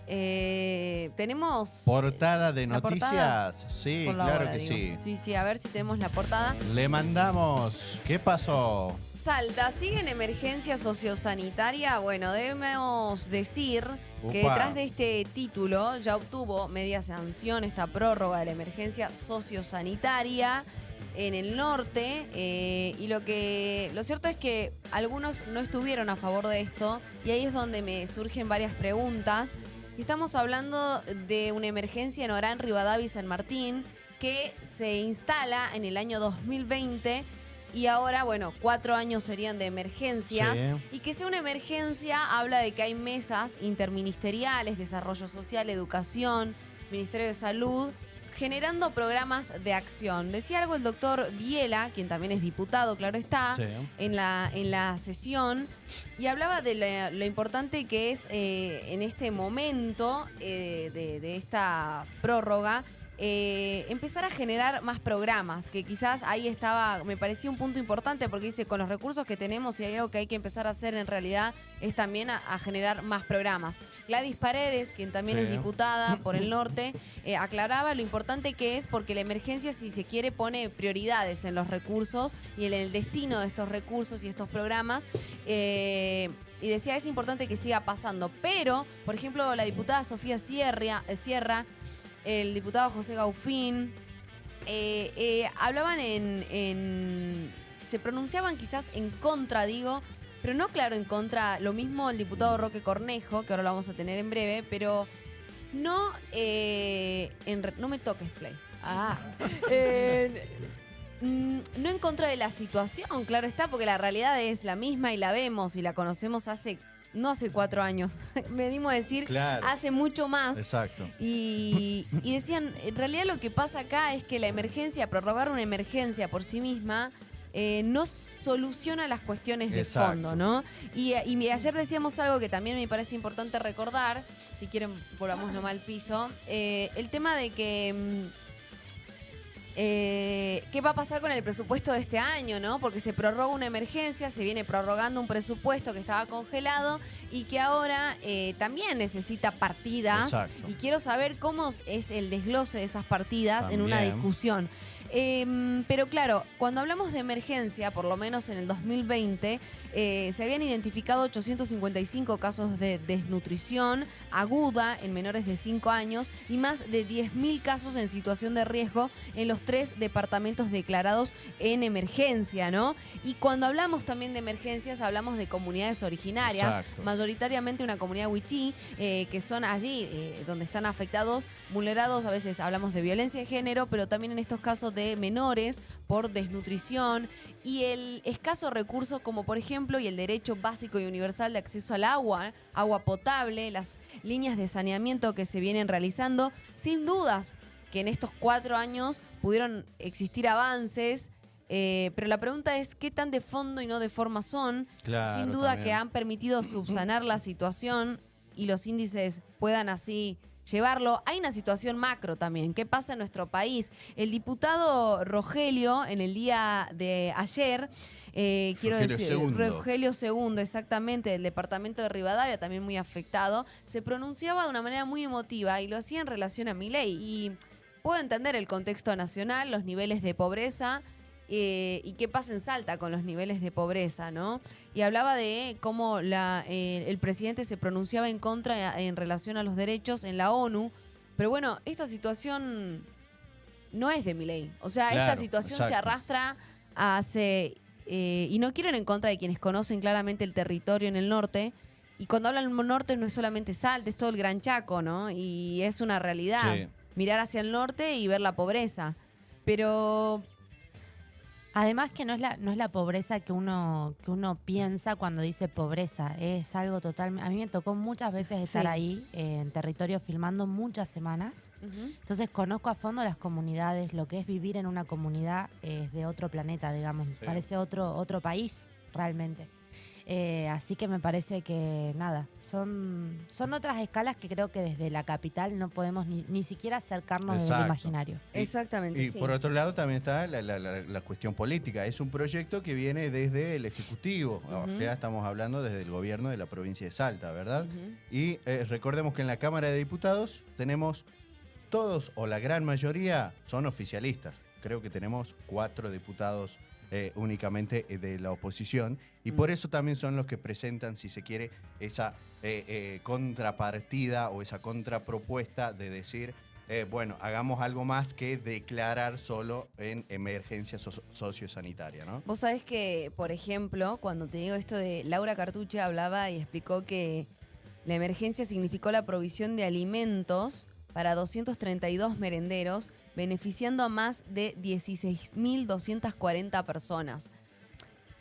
Tenemos... Portada de la noticias. portada Sí, por la claro hora, que digo. sí. Sí, a ver si tenemos la portada. Le mandamos. ¿Qué pasó? Salta, sigue en emergencia sociosanitaria. Bueno, debemos decir que Upa. detrás de este título ya obtuvo media sanción esta prórroga de la emergencia sociosanitaria en el norte. Y lo cierto es que algunos no estuvieron a favor de esto. Y ahí es donde me surgen varias preguntas. Estamos hablando de una emergencia en Orán, Rivadavia y San Martín que se instala en el año 2020 y ahora, bueno, 4 años serían de emergencias. Sí. Y que sea una emergencia habla de que hay mesas interministeriales, desarrollo social, educación, Ministerio de Salud, generando programas de acción. Decía algo el doctor Viela, quien también es diputado, claro está, Sí. en la sesión, y hablaba de lo importante que es en este momento de esta prórroga, empezar a generar más programas, que quizás ahí estaba, me parecía un punto importante porque dice, con los recursos que tenemos y hay algo que hay que empezar a hacer en realidad es también a generar más programas. Gladys Paredes, quien también Sí. es diputada por el norte, aclaraba lo importante que es porque la emergencia, si se quiere, pone prioridades en los recursos y en el destino de estos recursos y estos programas. Y decía, es importante que siga pasando. Pero, por ejemplo, la diputada Sofía Sierra, el diputado José Gaufín, hablaban se pronunciaban quizás en contra, digo, pero no claro en contra, lo mismo el diputado Roque Cornejo, que ahora lo vamos a tener en breve, pero no, no me toques play. No en contra de la situación, claro está, porque la realidad es la misma y la vemos y la conocemos no hace 4 años, venimos a decir, Claro. hace mucho más. Exacto. Y decían, en realidad lo que pasa acá es que la emergencia, prorrogar una emergencia por sí misma, no soluciona las cuestiones de Exacto. fondo, ¿no? Y ayer decíamos algo que también me parece importante recordar, si quieren volvamos nomás al piso, el tema de que... ¿qué va a pasar con el presupuesto de este año, no? Porque se prorroga una emergencia, se viene prorrogando un presupuesto que estaba congelado y que ahora también necesita partidas. Exacto. Y quiero saber cómo es el desglose de esas partidas en una También. discusión. Pero claro, cuando hablamos de emergencia, por lo menos en el 2020, se habían identificado 855 casos de desnutrición aguda en menores de 5 años y más de 10.000 casos en situación de riesgo en los 3 departamentos declarados en emergencia, ¿no? Y cuando hablamos también de emergencias, hablamos de comunidades originarias, Exacto. mayoritariamente una comunidad wichí, que son allí donde están afectados, vulnerados, a veces hablamos de violencia de género, pero también en estos casos de menores por desnutrición y el escaso recurso como por ejemplo y el derecho básico y universal de acceso al agua potable, las líneas de saneamiento que se vienen realizando, sin dudas que en estos 4 años pudieron existir avances, pero la pregunta es qué tan de fondo y no de forma son. Claro, sin duda también. que han permitido subsanar la situación y los índices puedan así llevarlo. Hay una situación macro también. ¿Qué pasa en nuestro país? El diputado Rogelio, en el día de ayer, Rogelio II, exactamente, del departamento de Rivadavia, también muy afectado, se pronunciaba de una manera muy emotiva y lo hacía en relación a Milei. Y puedo entender el contexto nacional, los niveles de pobreza, y qué pasa en Salta con los niveles de pobreza, ¿no? Y hablaba de cómo el presidente se pronunciaba en contra en relación a los derechos en la ONU. Pero bueno, esta situación no es de Milei. O sea, Claro, esta situación exacto. se arrastra hace... y no quiero ir en contra de quienes conocen claramente el territorio en el norte. Y cuando hablan del norte no es solamente Salta, es todo el Gran Chaco, ¿no? Y es una realidad. Sí. Mirar hacia el norte y ver la pobreza. Pero... Además que no es la pobreza que uno piensa cuando dice pobreza, es algo total. A mí me tocó muchas veces estar Sí. ahí en territorio filmando muchas semanas. Entonces conozco a fondo las comunidades, lo que es vivir en una comunidad es de otro planeta, digamos, Sí. parece otro país realmente. Así que me parece que, nada, son otras escalas que creo que desde la capital no podemos ni siquiera acercarnos desde el Exacto. imaginario. Exactamente. Y sí. por otro lado también está la cuestión política. Es un proyecto que viene desde el Ejecutivo, o sea, estamos hablando desde el gobierno de la provincia de Salta, ¿verdad? Ujú. Y recordemos que en la Cámara de Diputados tenemos todos, o la gran mayoría, son oficialistas. Creo que tenemos 4 diputados únicamente de la oposición, y por eso también son los que presentan, si se quiere, esa contrapartida o esa contrapropuesta de decir, bueno, hagamos algo más que declarar solo en emergencia sociosanitaria, ¿no? Vos sabés que, por ejemplo, cuando te digo esto de Laura Cartuche hablaba y explicó que la emergencia significó la provisión de alimentos para 232 merenderos, beneficiando a más de 16.240 personas.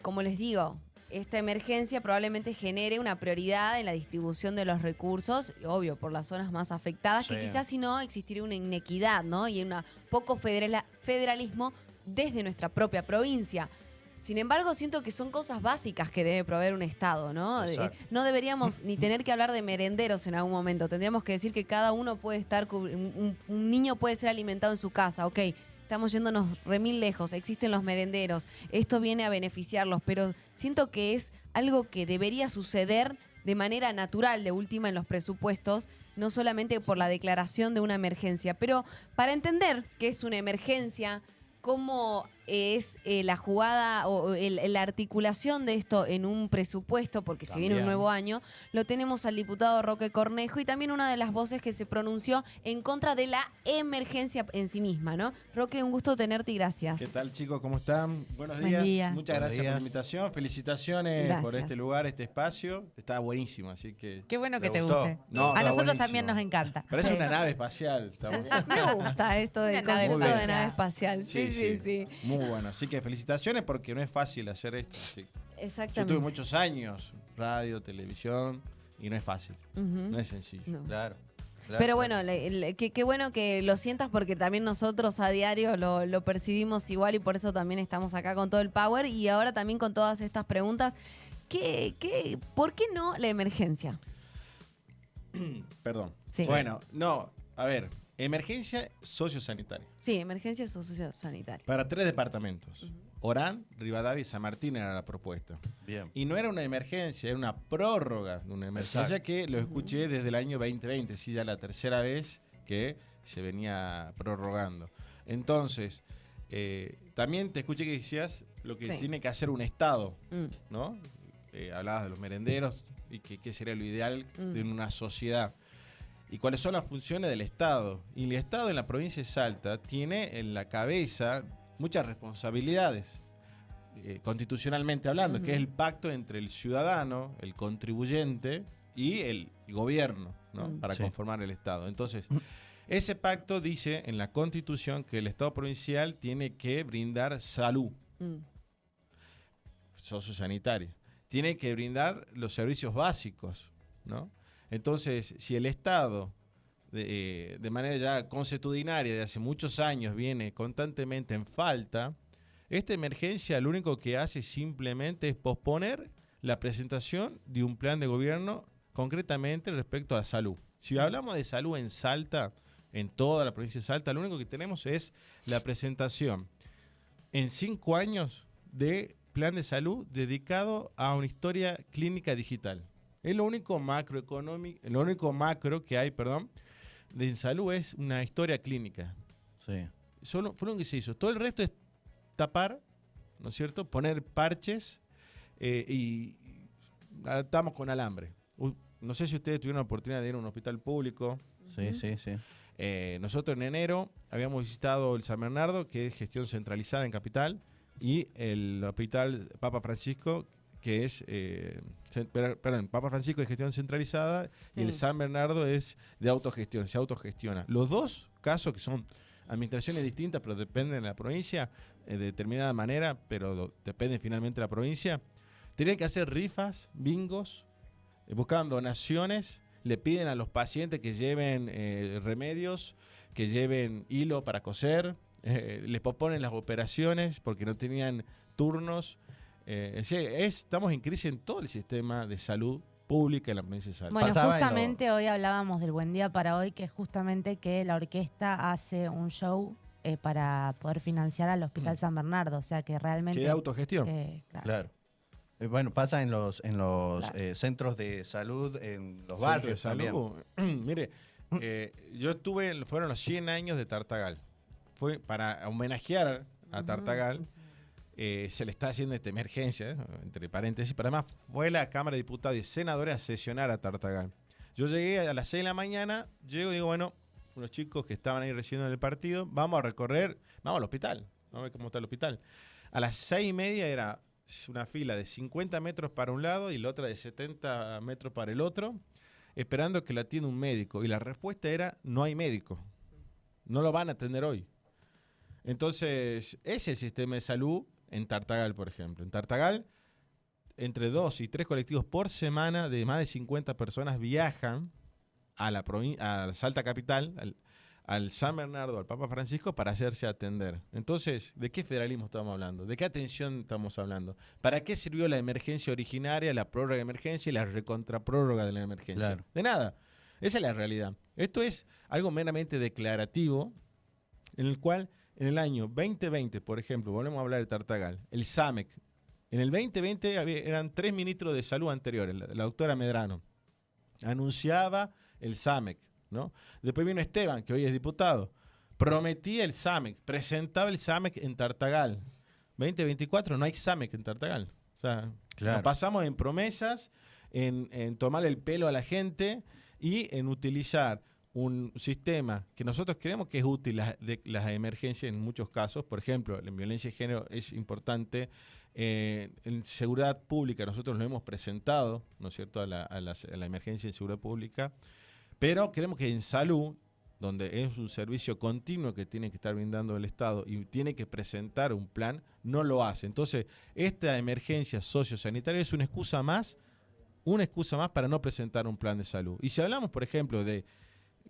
Como les digo, esta emergencia probablemente genere una prioridad en la distribución de los recursos, y obvio, por las zonas más afectadas, que Sí. quizás si no existiría una inequidad, ¿no? Y un poco federalismo desde nuestra propia provincia. Sin embargo, siento que son cosas básicas que debe proveer un Estado, ¿no? Exacto. No deberíamos ni tener que hablar de merenderos en algún momento. Tendríamos que decir que cada uno puede estar, un niño puede ser alimentado en su casa, ok. Estamos yéndonos remil lejos, existen los merenderos, esto viene a beneficiarlos, pero siento que es algo que debería suceder de manera natural, de última en los presupuestos, no solamente por la declaración de una emergencia. Pero para entender qué es una emergencia, cómo es la jugada o la articulación de esto en un presupuesto, porque se viene un También. nuevo año, lo tenemos al diputado Roque Cornejo y también una de las voces que se pronunció en contra de la emergencia en sí misma, ¿no? Roque, un gusto tenerte y gracias. ¿Qué tal, chicos? ¿Cómo están? Buenos Buen días. día. Muchas Buenos gracias por días. la invitación. Felicitaciones por Gracias. este lugar, este espacio. Está buenísimo, así que... Qué bueno que ¿Le te gustó? guste. No, A está nosotros buenísimo. también nos encanta. Parece Sí. una nave espacial. Estamos... Me gusta esto del Una nave concepto de espacial. nave espacial. Sí, sí, sí. Muy bueno. Así que felicitaciones porque no es fácil hacer esto. Así. Yo tuve Exactamente. muchos años, radio, televisión, y no es fácil. Ujú. No es sencillo. No. Claro. Pero bueno, qué bueno que lo sientas porque también nosotros a diario lo percibimos igual y por eso también estamos acá con todo el power y ahora también con todas estas preguntas. ¿Por qué no la emergencia? Perdón. Sí. Bueno, no. A ver, emergencia sociosanitaria. Sí, emergencia sociosanitaria. Para 3 departamentos. Orán, Rivadavia y San Martín era la propuesta. Bien. Y no era una emergencia, era una prórroga de una emergencia Exacto. que lo escuché desde el año 2020, sí, ya la tercera vez que se venía prorrogando. Entonces, también te escuché que decías lo que Sí. tiene que hacer un Estado, Mm, ¿no? Hablabas de los merenderos y qué sería lo ideal de una sociedad. Y cuáles son las funciones del Estado. Y el Estado en la provincia de Salta tiene en la cabeza muchas responsabilidades, constitucionalmente hablando, que es el pacto entre el ciudadano, el contribuyente y el gobierno, ¿no? Para Sí. conformar el Estado. Entonces, ese pacto dice en la Constitución que el Estado provincial tiene que brindar salud mm, sociosanitaria, tiene que brindar los servicios básicos, ¿no? Entonces, si el Estado de manera ya consuetudinaria de hace muchos años viene constantemente en falta, esta emergencia lo único que hace simplemente es posponer la presentación de un plan de gobierno concretamente respecto a salud. Si hablamos de salud en Salta, en toda la provincia de Salta, lo único que tenemos es la presentación en 5 años de plan de salud dedicado a una historia clínica digital. Es lo único macroeconómico, lo único macro que hay, de salud es una historia clínica. Sí. Solo fue lo que se hizo. Todo el resto es tapar, ¿no es cierto? Poner parches y adaptamos con alambre. No sé si ustedes tuvieron la oportunidad de ir a un hospital público. Sí, sí, sí. Nosotros en enero habíamos visitado el San Bernardo, que es gestión centralizada en Capital, y el hospital Papa Francisco, que es, Papa Francisco es gestión centralizada Sí. y el San Bernardo es de autogestión, se autogestiona. Los dos casos que son administraciones distintas, pero dependen de la provincia, de determinada manera, pero depende finalmente de la provincia, tienen que hacer rifas, bingos, buscaban donaciones, le piden a los pacientes que lleven remedios, que lleven hilo para coser, les posponen las operaciones porque no tenían turnos. estamos en crisis en todo el sistema de salud pública en la provincia de Salta. Bueno, Pasaba justamente hoy hablábamos del Buen Día para Hoy, que es justamente que la orquesta hace un show para poder financiar al Hospital San Bernardo. O sea que realmente... Que de autogestión. Claro. Bueno, pasa en los Claro. centros de salud, en los Centro barrios de salud. Mire, yo fueron los 100 años de Tartagal. Fue para homenajear a Tartagal. Se le está haciendo esta emergencia, entre paréntesis, pero además fue la Cámara de Diputados y Senadores a sesionar a Tartagal. Yo llegué a las 6 de la mañana, llego y digo, bueno, unos chicos que estaban ahí recién en el partido, vamos a recorrer, vamos al hospital, vamos a ver cómo está el hospital. A las 6:30 era una fila de 50 metros para un lado y la otra de 70 metros para el otro, esperando que la atienda un médico. Y la respuesta era, no hay médico, no lo van a atender hoy. Entonces, es el sistema de salud en Tartagal, por ejemplo. En Tartagal, entre 2 y 3 colectivos por semana de más de 50 personas viajan a la Salta Capital, al San Bernardo, al Papa Francisco, para hacerse atender. Entonces, ¿de qué federalismo estamos hablando? ¿De qué atención estamos hablando? ¿Para qué sirvió la emergencia originaria, la prórroga de emergencia y la recontraprórroga de la emergencia? Claro. De nada. Esa es la realidad. Esto es algo meramente declarativo, en el cual en el año 2020, por ejemplo, volvemos a hablar de Tartagal, el SAMEC. En el 2020 eran 3 ministros de salud anteriores. La doctora Medrano anunciaba el SAMEC, ¿no? Después vino Esteban, que hoy es diputado. Prometía el SAMEC, presentaba el SAMEC en Tartagal. 2024 no hay SAMEC en Tartagal. O sea, Claro. nos pasamos en promesas, en tomarle el pelo a la gente y en utilizar un sistema que nosotros creemos que es útil, las emergencias en muchos casos. Por ejemplo, en violencia de género es importante. En seguridad pública nosotros lo hemos presentado, ¿no es cierto?, a la emergencia en seguridad pública. Pero creemos que en salud, donde es un servicio continuo que tiene que estar brindando el Estado y tiene que presentar un plan, no lo hace. Entonces, esta emergencia sociosanitaria es una excusa más para no presentar un plan de salud. Y si hablamos, por ejemplo, de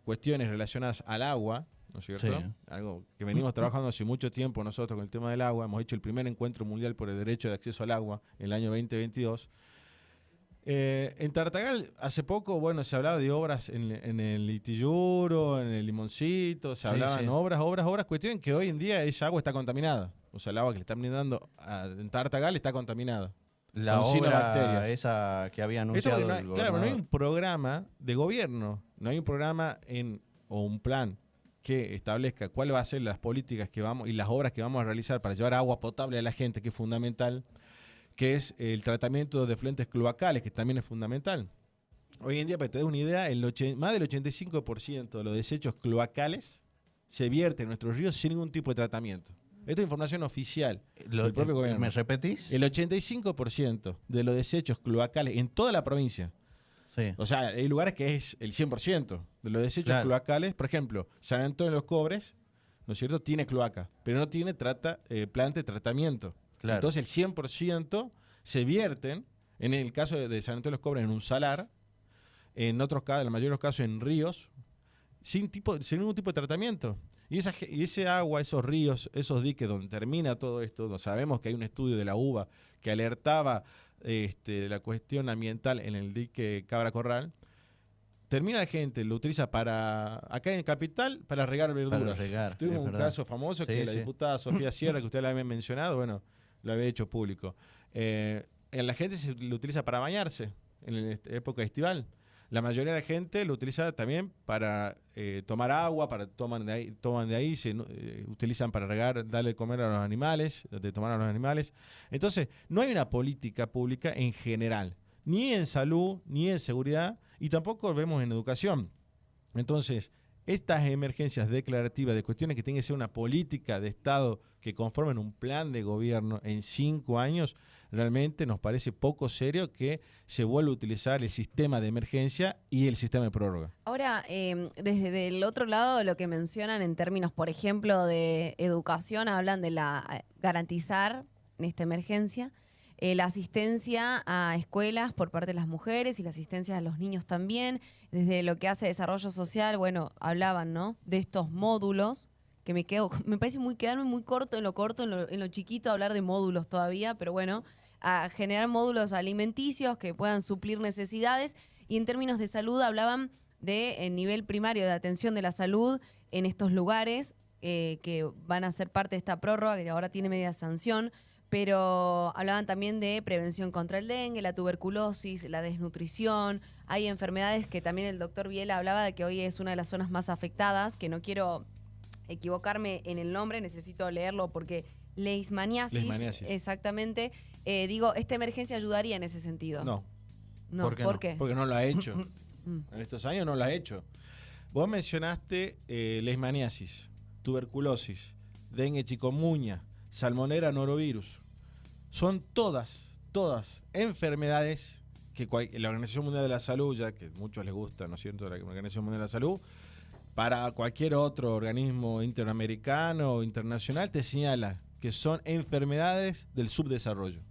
cuestiones relacionadas al agua, ¿no es cierto? Sí. Algo que venimos trabajando hace mucho tiempo nosotros con el tema del agua. Hemos hecho el primer encuentro mundial por el derecho de acceso al agua en el año 2022. En Tartagal, hace poco, bueno, se hablaba de obras en el Itilluro, en el Limoncito, se hablaban sí. obras, cuestión que hoy en día esa agua está contaminada. O sea, el agua que le están brindando en Tartagal está contaminada. La con obra cianobacterias. esa que había Esto anunciado porque el claro, no hay gobernador. un programa de gobierno, no hay un programa o un plan que establezca cuáles van a ser las políticas que vamos y las obras que vamos a realizar para llevar agua potable a la gente, que es fundamental, que es el tratamiento de efluentes cloacales, que también es fundamental. Hoy en día, para que te des una idea, más del 85% de los desechos cloacales se vierten en nuestros ríos sin ningún tipo de tratamiento. Esto es información oficial del propio gobierno. ¿Me repetís? El 85% de los desechos cloacales en toda la provincia. Sí. O sea, hay lugares que es el 100% de los desechos Claro. cloacales. Por ejemplo, San Antonio de los Cobres, ¿no es cierto?, tiene cloaca, pero no tiene planta de tratamiento. Claro. Entonces el 100% se vierten, en el caso de San Antonio de los Cobres, en un salar, en otros casos, en la mayoría de los casos, en ríos, sin ningún tipo de tratamiento. Y ese agua, esos ríos, esos diques donde termina todo esto, donde sabemos que hay un estudio de la UBA que alertaba la cuestión ambiental en el dique Cabra Corral, termina la gente, lo utiliza acá en Capital, para regar verduras. Para regar, Tuvimos es un verdad. caso famoso Sí, que la sí. diputada Sofía Sierra, que usted la había mencionado, bueno, lo había hecho público. La gente lo utiliza para bañarse en la época estival. La mayoría de la gente lo utiliza también para tomar agua, toman de ahí, utilizan para regar, darle de comer a los animales, de tomar a los animales. Entonces, no hay una política pública en general, ni en salud, ni en seguridad, y tampoco vemos en educación. Entonces, estas emergencias declarativas de cuestiones que tienen que ser una política de Estado que conformen un plan de gobierno en 5 años, realmente nos parece poco serio que se vuelva a utilizar el sistema de emergencia y el sistema de prórroga. Ahora, desde el otro lado, lo que mencionan en términos, por ejemplo, de educación, hablan de garantizar en esta emergencia la asistencia a escuelas por parte de las mujeres y la asistencia a los niños también. Desde lo que hace desarrollo social, bueno, hablaban, ¿no?, de estos módulos, que me parece quedarme muy corto, en lo chiquito, hablar de módulos todavía, pero bueno, a generar módulos alimenticios que puedan suplir necesidades. Y en términos de salud hablaban de nivel primario de atención de la salud en estos lugares que van a ser parte de esta prórroga, que ahora tiene media sanción, pero hablaban también de prevención contra el dengue, la tuberculosis, la desnutrición. Hay enfermedades que también el doctor Biela hablaba de que hoy es una de las zonas más afectadas, que no quiero equivocarme en el nombre, necesito leerlo porque leishmaniasis, exactamente. Digo, esta emergencia ayudaría en ese sentido. No. No, ¿por qué? Porque no lo ha hecho. En estos años no lo ha hecho. Vos mencionaste leishmaniasis, tuberculosis, dengue chikungunya, salmonera norovirus. Son todas enfermedades que la Organización Mundial de la Salud, ya que a muchos les gusta, ¿no es cierto?, la Organización Mundial de la Salud, para cualquier otro organismo interamericano o internacional te señala que son enfermedades del subdesarrollo.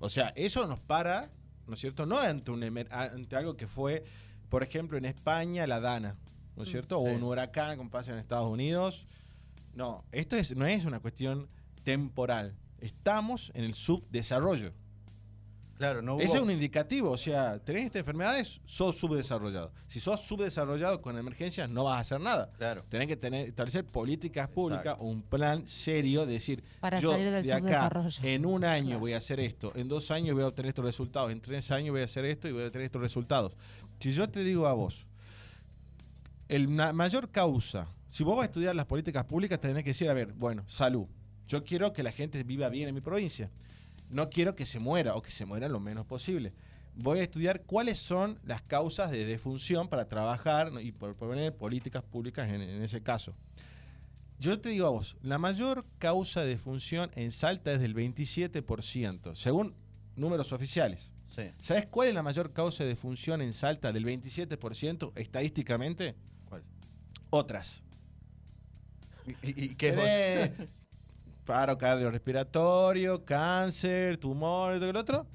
O sea, eso nos para, ¿no es cierto?, no ante algo que fue, por ejemplo, en España, la Dana, ¿no es cierto?, o un huracán como pasa en Estados Unidos. No, esto no es una cuestión temporal. Estamos en el subdesarrollo. Claro, no hubo... Ese es un indicativo, o sea, tenés estas enfermedades, sos subdesarrollado. Si sos subdesarrollado con emergencias, no vas a hacer nada. Claro. Tenés que establecer políticas públicas, un plan serio de decir, para yo salir del de acá, subdesarrollo. en un año voy a hacer esto, en 2 años voy a obtener estos resultados, en 3 años voy a hacer esto y voy a obtener estos resultados. Si yo te digo a vos, la mayor causa, si vos vas a estudiar las políticas públicas, tenés que decir, a ver, bueno, salud. Yo quiero que la gente viva bien en mi provincia. No quiero que se muera o que se muera lo menos posible. Voy a estudiar cuáles son las causas de defunción para trabajar, ¿no?, y proponer políticas públicas en ese caso. Yo te digo a vos, la mayor causa de defunción en Salta es del 27%, según números oficiales. Sí. ¿Sabes cuál es la mayor causa de defunción en Salta del 27% estadísticamente? ¿Cuál? Otras. ¿Y qué es? Paro cardiorrespiratorio, cáncer, tumor, todo el otro.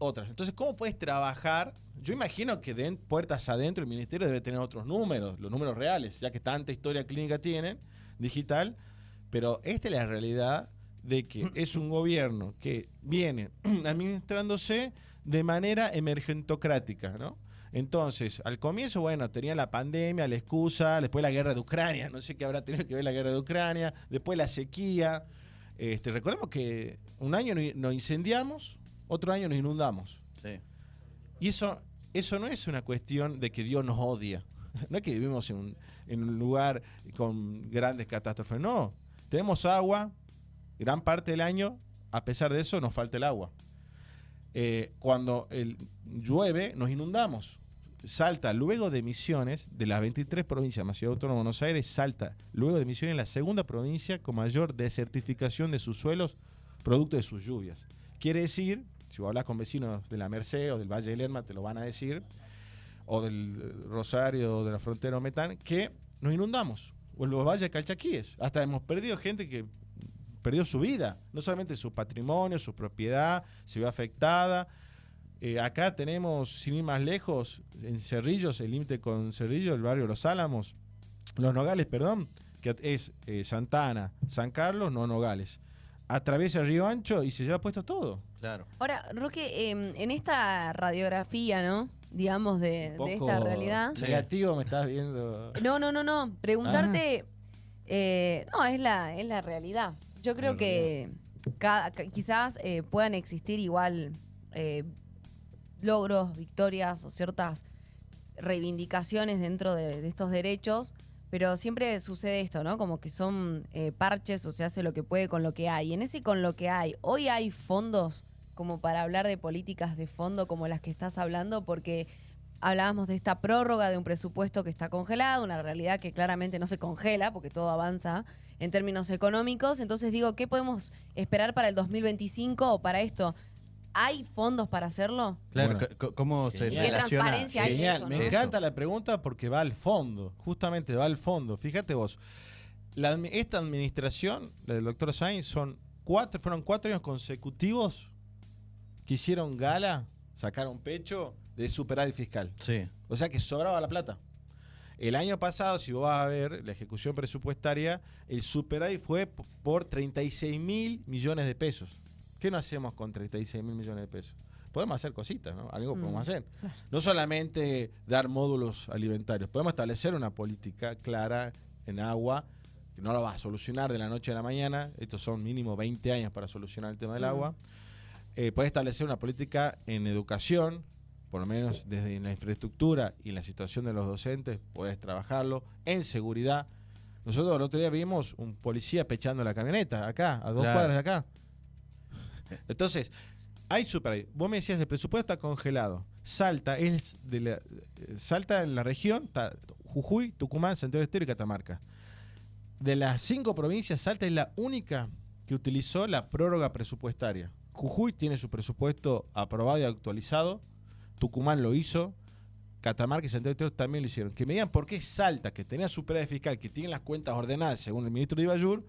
Otras. Entonces, ¿cómo puedes trabajar? Yo imagino que puertas adentro el ministerio debe tener otros números, los números reales, ya que tanta historia clínica tienen, digital. Pero esta es la realidad de que es un gobierno que viene administrándose de manera emergentocrática, ¿no? Entonces, al comienzo, bueno, tenía la pandemia, la excusa, después la guerra de Ucrania, no sé qué habrá tenido que ver la guerra de Ucrania, después la sequía. Recordemos que un año nos incendiamos, otro año nos inundamos. Sí. Y eso no es una cuestión de que Dios nos odia. No es que vivimos en un lugar con grandes catástrofes, no. Tenemos agua, gran parte del año, a pesar de eso nos falta el agua. Cuando llueve, nos inundamos. Salta, luego de Misiones, de las 23 provincias más Ciudad Autónoma de Buenos Aires, Salta, luego de Misiones, la segunda provincia con mayor desertificación de sus suelos producto de sus lluvias. Quiere decir, si vos hablas con vecinos de la Merced o del Valle del Lerma, te lo van a decir, o del Rosario o de la frontera Ometán, que nos inundamos, o en los valles calchaquíes. Hasta hemos perdido gente que perdió su vida, no solamente su patrimonio, su propiedad, se vio afectada. Acá tenemos, sin ir más lejos, en Cerrillos, el límite con Cerrillos, el barrio Los Álamos, Los Nogales, perdón, que es Santana, San Carlos, no Nogales. Atraviesa el Río Ancho y se lleva puesto todo. Claro. Ahora, Roque, en esta radiografía, ¿no?, digamos, de esta realidad. Negativo me estás viendo. No. Preguntarte, no, es la realidad. Yo creo que quizás puedan existir igual logros, victorias o ciertas reivindicaciones dentro de estos derechos, pero siempre sucede esto, ¿no? Como que son parches o se hace lo que puede con lo que hay. En ese con lo que hay, hoy hay fondos como para hablar de políticas de fondo como las que estás hablando, porque hablábamos de esta prórroga de un presupuesto que está congelado, una realidad que claramente no se congela porque todo avanza en términos económicos. Entonces digo, ¿qué podemos esperar para el 2025 o para esto? ¿Hay fondos para hacerlo? Claro, Bueno, ¿cómo se genial. ¿Qué relaciona? transparencia hay? Genial, Eso, ¿no? me encanta la pregunta porque va al fondo, justamente va al fondo. Fíjate vos, esta administración, la del doctor Sainz, fueron 4 años consecutivos que hicieron gala, sacaron pecho de superávit fiscal. Sí. O sea que sobraba la plata. El año pasado, si vos vas a ver la ejecución presupuestaria, el superávit fue por 36.000 millones de pesos. ¿Qué no hacemos con 36 mil millones de pesos? Podemos hacer cositas, ¿no? Algo podemos hacer. claro. No solamente dar módulos alimentarios, podemos establecer una política clara en agua, que no lo va a solucionar de la noche a la mañana. Estos son mínimo 20 años para solucionar el tema del agua. Puede establecer una política en educación, por lo menos desde la infraestructura y la situación de los docentes, puedes trabajarlo. En seguridad. Nosotros el otro día vimos un policía pechando la camioneta, acá, a 2 Claro. cuadras de acá. Entonces, hay superávit. Vos me decías, el presupuesto está congelado. Salta en la región, está Jujuy, Tucumán, Santiago del Estero y Catamarca. De las 5 provincias, Salta es la única que utilizó la prórroga presupuestaria. Jujuy tiene su presupuesto aprobado y actualizado. Tucumán lo hizo. Catamarca y Santiago del Estero también lo hicieron. Que me digan por qué Salta, que tenía superávit fiscal, que tiene las cuentas ordenadas según el ministro de Ibayur,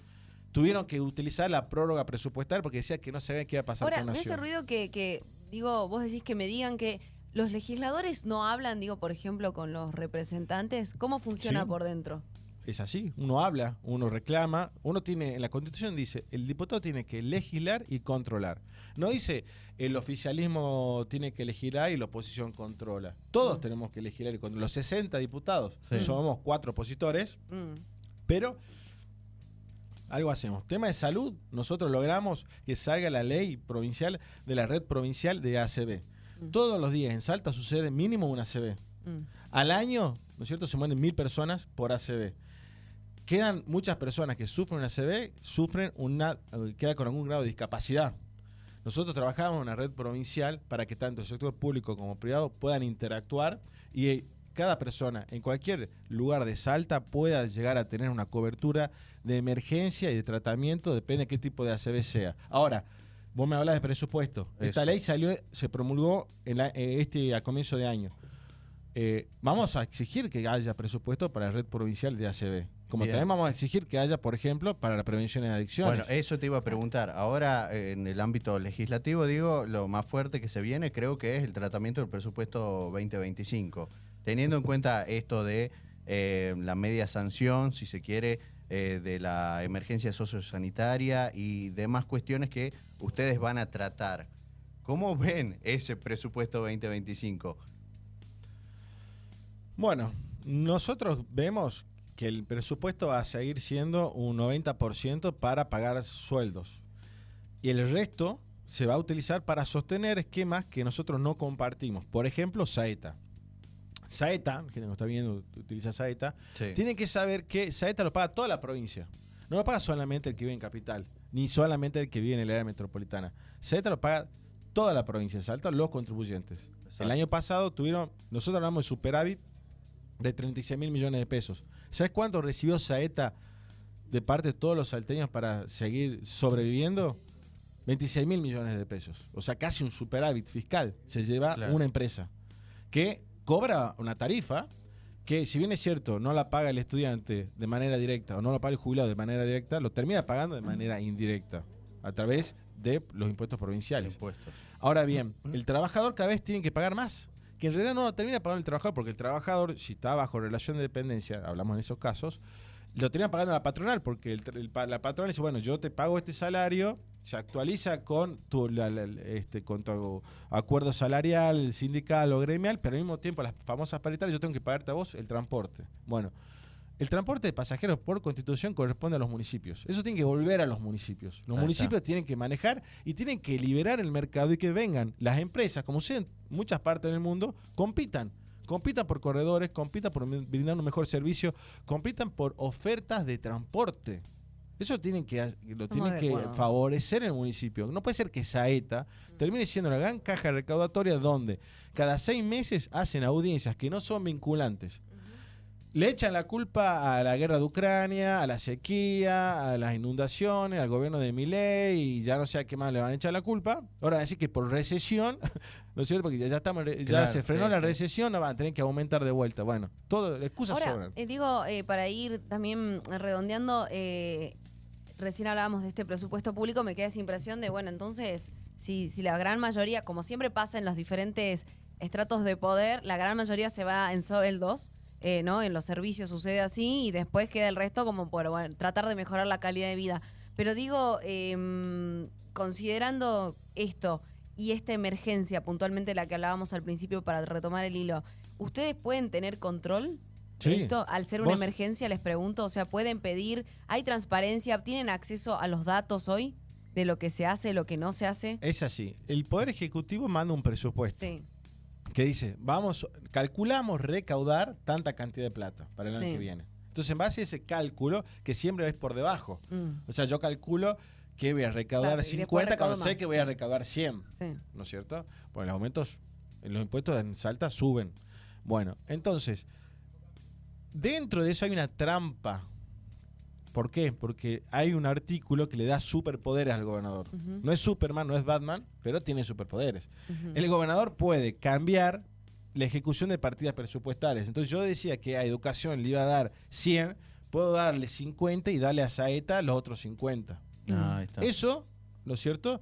tuvieron que utilizar la prórroga presupuestaria porque decía que no sabían qué iba a pasar Ahora, con ¿ves Nación. ese ruido que, digo, vos decís que me digan que los legisladores no hablan, digo, por ejemplo, con los representantes? ¿Cómo funciona Sí. por dentro? Es así, uno habla, uno reclama, uno tiene, en la Constitución dice, el diputado tiene que legislar y controlar. No dice, el oficialismo tiene que legislar y la oposición controla. Todos tenemos que legislar y controlar. Los 60 diputados, Sí. somos 4 opositores, pero algo hacemos. Tema de salud, nosotros logramos que salga la ley provincial de la red provincial de ACV. Todos los días en Salta sucede mínimo una ACV. Al año, ¿no es cierto?, se mueren 1000 personas por ACV. Quedan muchas personas que sufren una ACV, quedan con algún grado de discapacidad. Nosotros trabajamos en una red provincial para que tanto el sector público como privado puedan interactuar y cada persona en cualquier lugar de Salta pueda llegar a tener una cobertura de emergencia y de tratamiento, depende de qué tipo de ACV sea. Ahora, vos me hablas de presupuesto. Esta Eso. ley se promulgó a comienzo de año. Vamos a exigir que haya presupuesto para la red provincial de ACV. Como Bien. también vamos a exigir que haya, por ejemplo, para la prevención de adicciones. Bueno, eso te iba a preguntar. Ahora, en el ámbito legislativo, digo, lo más fuerte que se viene creo que es el tratamiento del presupuesto 2025. Teniendo en cuenta esto de la media sanción, si se quiere, de la emergencia sociosanitaria y demás cuestiones que ustedes van a tratar. ¿Cómo ven ese presupuesto 2025? Bueno, nosotros vemos que el presupuesto va a seguir siendo un 90% para pagar sueldos. Y el resto se va a utilizar para sostener esquemas que nosotros no compartimos. Por ejemplo, Saeta. Saeta, gente que no está viendo, utiliza Saeta, Sí. tienen que saber que Saeta lo paga toda la provincia. No lo paga solamente el que vive en Capital, ni solamente el que vive en el área metropolitana. Saeta lo paga toda la provincia de Salta, los contribuyentes. Exacto. El año pasado nosotros hablamos de superávit de 36 mil millones de pesos. ¿Sabes cuánto recibió Saeta de parte de todos los salteños para seguir sobreviviendo? 26 mil millones de pesos. O sea, casi un superávit fiscal se lleva Claro. una empresa que cobra una tarifa que, si bien es cierto, no la paga el estudiante de manera directa o no la paga el jubilado de manera directa, lo termina pagando de manera indirecta a través de los impuestos provinciales. Impuestos. Ahora bien, el trabajador cada vez tiene que pagar más, que en realidad no lo termina pagando el trabajador, porque el trabajador, si está bajo relación de dependencia, hablamos en esos casos, lo termina pagando la patronal, porque la patronal dice, bueno, yo te pago este salario, se actualiza con tu acuerdo salarial, sindical o gremial, pero al mismo tiempo las famosas paritarias yo tengo que pagarte a vos el transporte. Bueno, el transporte de pasajeros por Constitución corresponde a los municipios. Eso tiene que volver a los municipios. Los Ahí municipios está. tienen que manejar y tienen que liberar el mercado y que vengan las empresas, como sucede en muchas partes del mundo, compitan por corredores, compitan por brindar un mejor servicio, compitan por ofertas de transporte. Eso lo tiene que acuerdo. favorecer el municipio. No puede ser que Saeta termine siendo una gran caja recaudatoria donde cada 6 meses hacen audiencias que no son vinculantes. Le echan la culpa a la guerra de Ucrania, a la sequía, a las inundaciones, al gobierno de Milei y ya no sé a qué más le van a echar la culpa. Ahora van a decir que por recesión, ¿no es cierto? Porque ya Claro, se frenó sí, la sí. recesión, no van a tener que aumentar de vuelta. Bueno, todo, excusas Ahora, sobran. para ir también redondeando, recién hablábamos de este presupuesto público, me queda esa impresión de, bueno, entonces, si la gran mayoría, como siempre pasa en los diferentes estratos de poder, la gran mayoría se va en sueldos, ¿no? En los servicios sucede así y después queda el resto como por, bueno, tratar de mejorar la calidad de vida. Pero digo, considerando esto y esta emergencia, puntualmente la que hablábamos al principio para retomar el hilo, ¿ustedes pueden tener control? Sí. Esto, al ser una emergencia, les pregunto, o sea, ¿pueden pedir, hay transparencia, tienen acceso a los datos hoy de lo que se hace, lo que no se hace? Es así. El Poder Ejecutivo manda un presupuesto Sí. que dice, calculamos recaudar tanta cantidad de plata para el año Sí. que viene. Entonces, en base a ese cálculo, que siempre es por debajo. Mm, O sea, yo calculo que voy a recaudar Claro, y después 50 cuando recaudo sé más. que voy a recaudar 100. sí. ¿No es cierto? Porque los aumentos en los impuestos en Salta suben. Bueno, entonces, dentro de eso hay una trampa. ¿Por qué? Porque hay un artículo que le da superpoderes al gobernador. Ujú, No es Superman, no es Batman, pero tiene superpoderes. ujú. El gobernador puede cambiar la ejecución de partidas presupuestarias. Entonces yo decía que a educación le iba a dar 100, puedo darle 50 y darle a Saeta los otros 50. Ahí está. Eso, ¿no es cierto?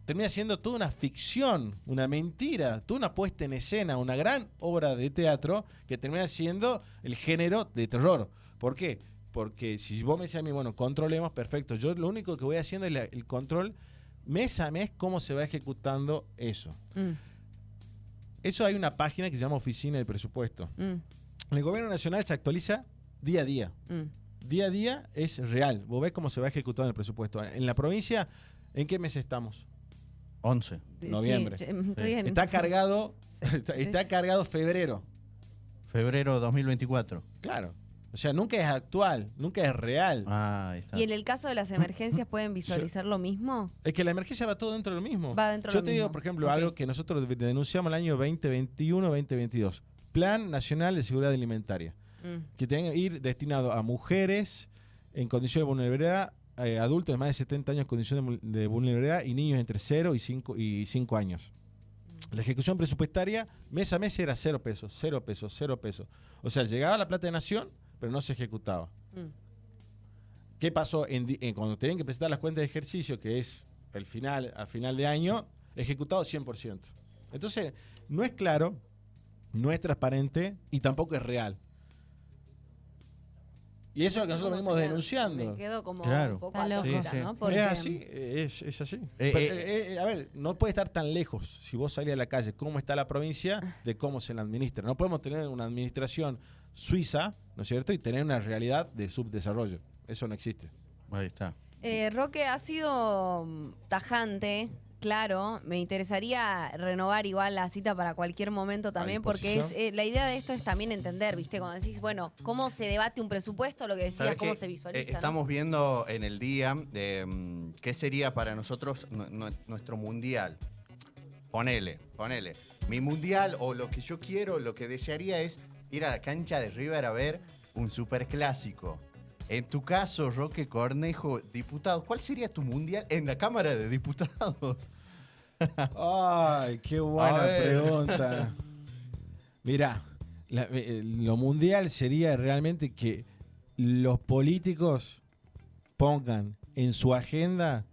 Termina siendo toda una ficción, una mentira, toda una puesta en escena, una gran obra de teatro que termina siendo el género de terror. ¿Por qué? Porque si vos me decís a mí, bueno, controlemos, perfecto. Yo lo único que voy haciendo es el control mes a mes, cómo se va ejecutando eso. Mm, Eso hay una página que se llama Oficina del Presupuesto. mm, El gobierno nacional se actualiza día a día. mm. Día a día es real. Vos ves cómo se va ejecutando el presupuesto. En la provincia, ¿en qué mes estamos? 11. Sí, Noviembre. estoy bien. Está cargado, Sí. está cargado febrero. Febrero 2024. Claro. O sea, nunca es actual, nunca es real. Ahí está. ¿Y en el caso de las emergencias pueden visualizar lo mismo? Es que la emergencia va todo dentro de lo mismo. Va dentro de Yo lo te digo, mismo. por ejemplo, Ok. algo que nosotros denunciamos el año 2021-2022. Plan Nacional de Seguridad Alimentaria. Mm, Que tiene que ir destinado a mujeres en condición de vulnerabilidad, adultos de más de 70 años en condición de vulnerabilidad y niños entre 0 y 5 años. La ejecución presupuestaria mes a mes era 0 pesos, 0 pesos, 0 pesos. O sea, llegaba la plata de nación, pero no se ejecutaba. mm. ¿Qué pasó? Cuando tenían que presentar las cuentas de ejercicio, que es a final de año, ejecutado 100%. Entonces, no es claro, no es transparente y tampoco es real. Y eso es lo que nosotros venimos denunciando. Me quedo como Claro. un poco Está loco. atónita, Sí, sí. ¿no? Es Porque, así, es así. Eh, A ver, no puede estar tan lejos, si vos salís a la calle, cómo está la provincia, de cómo se la administra. No podemos tener una administración suiza, ¿no es cierto? Y tener una realidad de subdesarrollo. Eso no existe. Ahí está. Roque, ha sido tajante, claro. Me interesaría renovar igual la cita para cualquier momento también, porque es la idea de esto es también entender, ¿viste? Cuando decís, bueno, cómo se debate un presupuesto, lo que decías, ¿Sabes cómo qué? se visualiza. ¿no? Estamos viendo en el día qué sería para nosotros nuestro mundial. Ponele. Mi mundial o lo que yo quiero, lo que desearía es ir a la cancha de River a ver un superclásico. En tu caso, Roque Cornejo, diputado, ¿cuál sería tu mundial en la Cámara de Diputados? Ay, qué buena A ver. pregunta. Mirá, lo mundial sería realmente que los políticos pongan en su agenda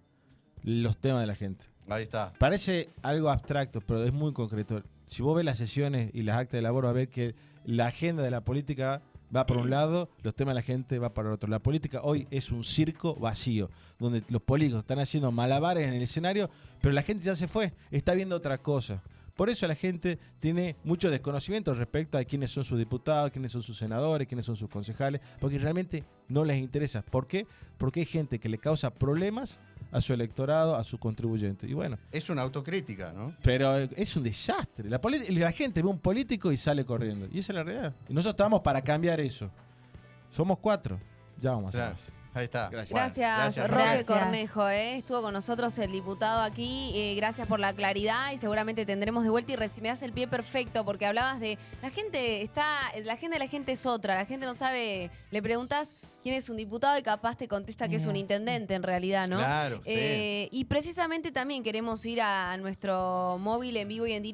los temas de la gente. Ahí está. Parece algo abstracto, pero es muy concreto. Si vos ves las sesiones y las actas de labor, va a ver que la agenda de la política va por un lado, los temas de la gente va para el otro. La política hoy es un circo vacío, donde los políticos están haciendo malabares en el escenario, pero la gente ya se fue, está viendo otra cosa. Por eso la gente tiene mucho desconocimiento respecto a quiénes son sus diputados, quiénes son sus senadores, quiénes son sus concejales, porque realmente no les interesa. ¿Por qué? Porque hay gente que le causa problemas a su electorado, a sus contribuyentes. Y bueno, Es una autocrítica, ¿no? pero es un desastre. La gente ve un político y sale corriendo. Y esa es la realidad. Y nosotros estamos para cambiar eso. Somos 4. Ya vamos a hacer Claro. más. Ahí está. Gracias. Gracias, Bueno, Roque Gracias. Cornejo. Estuvo con nosotros el diputado aquí. Gracias por la claridad y seguramente tendremos de vuelta. Y me das el pie perfecto porque hablabas de la agenda de la gente es otra. La gente no sabe. Le preguntas quién es un diputado y capaz te contesta que es un intendente en realidad, ¿no? Claro, sí. Y precisamente también queremos ir a nuestro móvil en vivo y en directo.